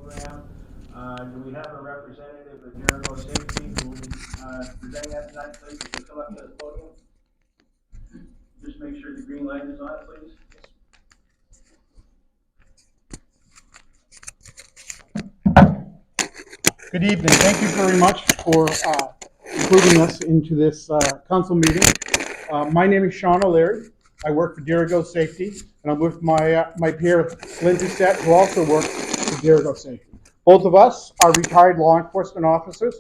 program. Do we have a representative of Jericho Safety who will be presenting that tonight, please? If you come up to the podium. Just make sure the green light is on, please. Good evening. Thank you very much for including us into this council meeting. My name is Sean O'Leary. I work for Jericho Safety, and I'm with my peer Lindsay Sett, who also works for Jericho Safety. Both of us are retired law enforcement officers.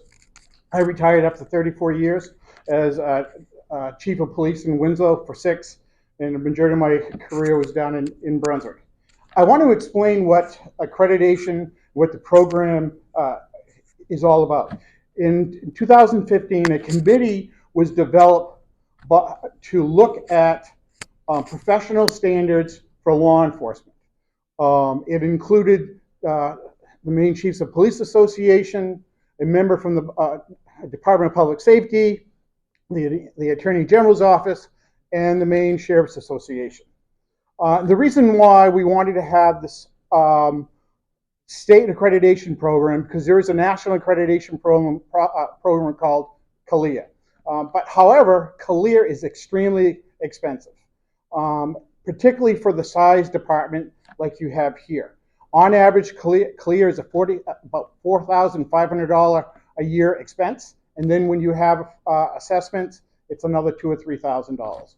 I retired after 34 years as chief of police in Winslow for 6, and the majority of my career was down in Brunswick. I want to explain what accreditation, what the program is all about. In 2015, a committee was developed to look at professional standards for law enforcement. It included the Maine Chiefs of Police Association, a member from the Department of Public Safety, the Attorney General's Office, and the Maine Sheriff's Association. The reason why we wanted to have this state accreditation program, because there is a national accreditation program called CALEA. But however, CALEA is extremely expensive, particularly for the size department like you have here. On average, CALEA is about $4,500 a year expense, and then when you have assessments, it's another $2,000 or $3,000.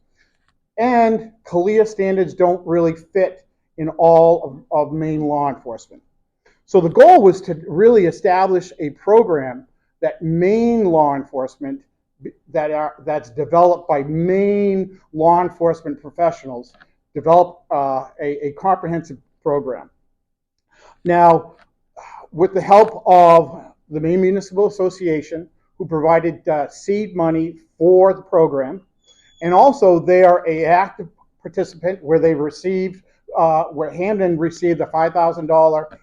And CALEA standards don't really fit in all of Maine law enforcement. So the goal was to really establish a program that Maine law enforcement, that's developed by Maine law enforcement professionals, develop a comprehensive program. Now, with the help of the Maine Municipal Association, who provided seed money for the program, and also they are an active participant where they received, where Hampden received a $5,000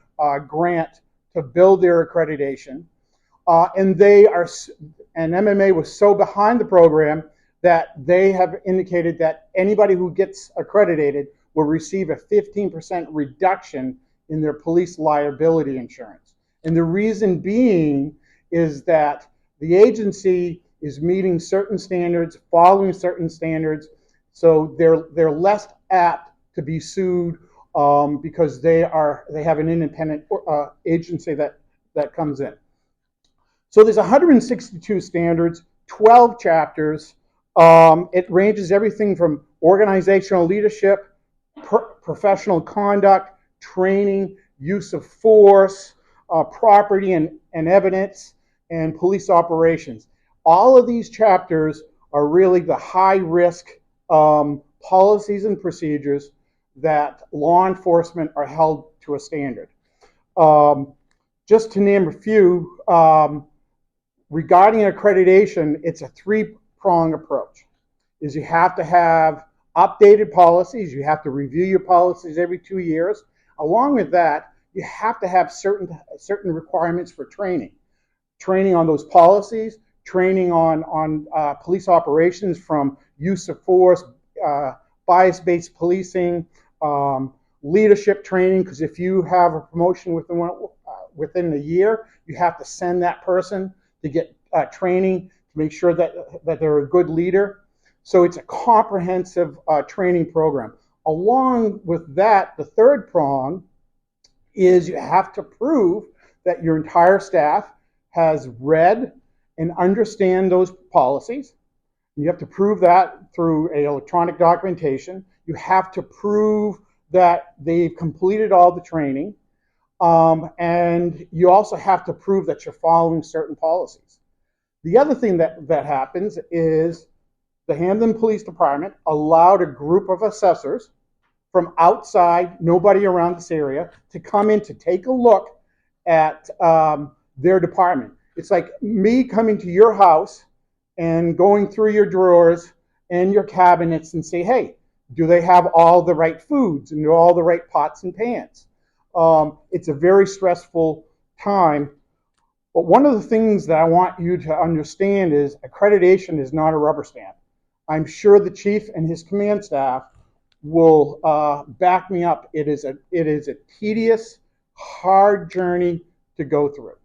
grant to build their accreditation, and MMA was so behind the program that they have indicated that anybody who gets accredited will receive a 15% reduction in their police liability insurance. And the reason being is that the agency is meeting certain standards, following certain standards, so they're less apt to be sued because they have an independent agency that comes in. So there's 162 standards, 12 chapters. It ranges everything from organizational leadership, professional conduct, training, use of force, property and evidence, and police operations. All of these chapters are really the high-risk policies and procedures that law enforcement are held to a standard. Just to name a few, regarding accreditation, it's a three-pronged approach. You have to have updated policies, you have to review your policies every 2 years. Along with that, you have to have certain requirements for training on those policies, training on police operations, from use of force, bias-based policing, leadership training, because if you have a promotion within a year, you have to send that person to get training to make sure that they're a good leader. So it's a comprehensive training program. Along with that, the third prong is you have to prove that your entire staff has read and understand those policies. You have to prove that through an electronic documentation. You have to prove that they've completed all the training. And you also have to prove that you're following certain policies. The other thing that happens is the Hampden Police Department allowed a group of assessors from outside, nobody around this area, to come in to take a look at their department. It's like me coming to your house and going through your drawers and your cabinets and say, hey, do they have all the right foods and all the right pots and pans? It's a very stressful time. But one of the things that I want you to understand is accreditation is not a rubber stamp. I'm sure the chief and his command staff will back me up. It is a tedious hard journey to go through.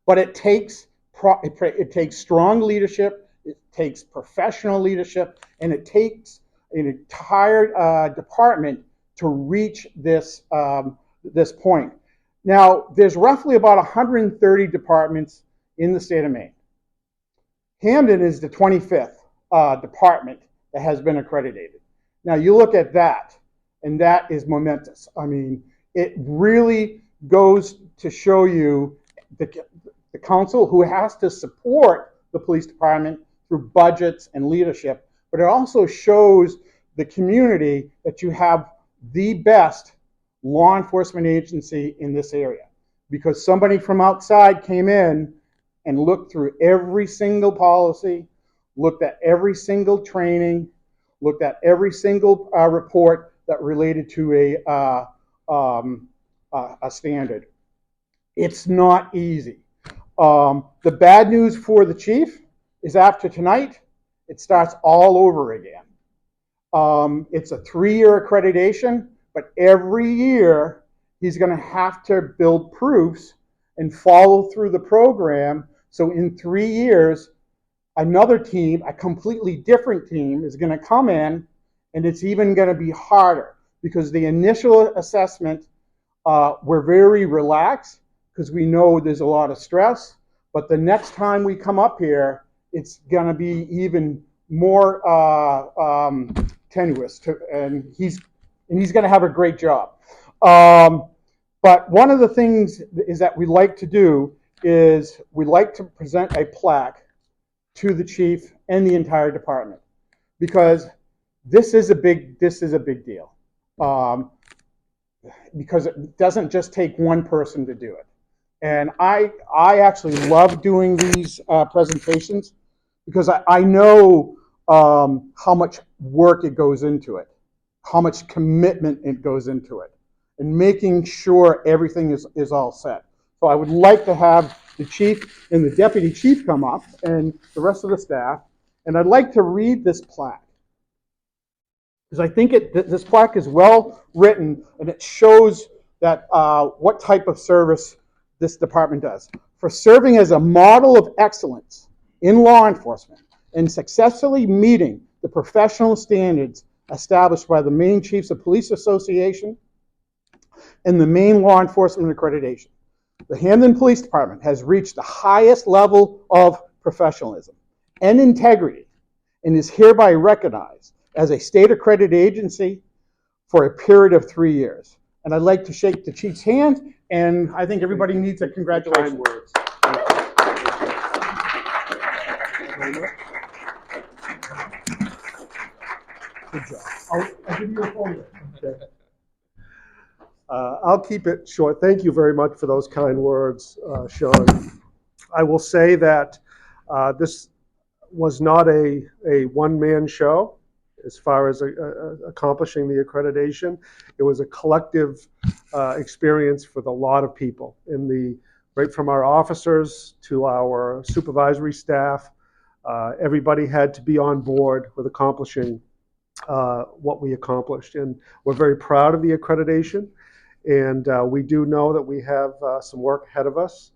But it takes strong leadership, it takes professional leadership, and it takes an entire department to reach this this point. Now, there's roughly about 130 departments in the state of Maine. Hampden is the 25th department that has been accredited. Now, you look at that, and that is momentous. I mean, it really goes to show you the council, who has to support the police department through budgets and leadership, but it also shows the community that you have the best law enforcement agency in this area, because somebody from outside came in and looked through every single policy, looked at every single training, looked at every single report that related to a standard. It's not easy. The bad news for the chief is after tonight, it starts all over again. It's a 3-year accreditation, but every year he's going to have to build proofs and follow through the program. So in 3 years, another team, a completely different team, is going to come in, and it's even going to be harder because the initial assessment, we're very relaxed because we know there's a lot of stress. But the next time we come up here, it's going to be even more tenuous, and he's going to have a great job. But one of the things is that we like to do is we like to present a plaque to the chief and the entire department, because this is a big deal. Because it doesn't just take one person to do it. And I actually love doing these presentations because I know how much work it goes into it, how much commitment it goes into it, and making sure everything is all set. So I would like to have the chief and the deputy chief come up and the rest of the staff, and I'd like to read this plaque, because I think this plaque is well written, and it shows that what type of service this department does. For serving as a model of excellence in law enforcement and successfully meeting the professional standards established by the Maine Chiefs of Police Association and the Maine Law Enforcement Accreditation, the Hampden Police Department has reached the highest level of professionalism and integrity and is hereby recognized as a state accredited agency for a period of 3 years. And I'd like to shake the chief's hand, and I think everybody needs a congratulations. Words. Good job. I'll give you a phone. Okay. I'll keep it short. Thank you very much for those kind words, Sean. I will say that this was not a one-man show as far as accomplishing the accreditation. It was a collective experience with a lot of people, right from our officers to our supervisory staff. Everybody had to be on board with accomplishing what we accomplished, and we're very proud of the accreditation. And we do know that we have some work ahead of us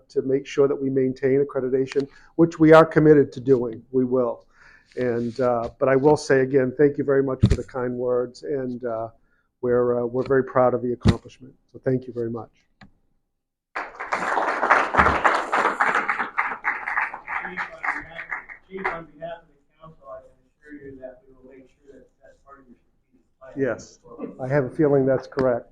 to make sure that we maintain accreditation, which we are committed to doing. We will. And but I will say again, thank you very much for the kind words, and we're very proud of the accomplishment. So thank you very much. Chief, on behalf of the council, I can assure you that we will make sure that that's part of your strategic plan. Yes, I have a feeling that's correct.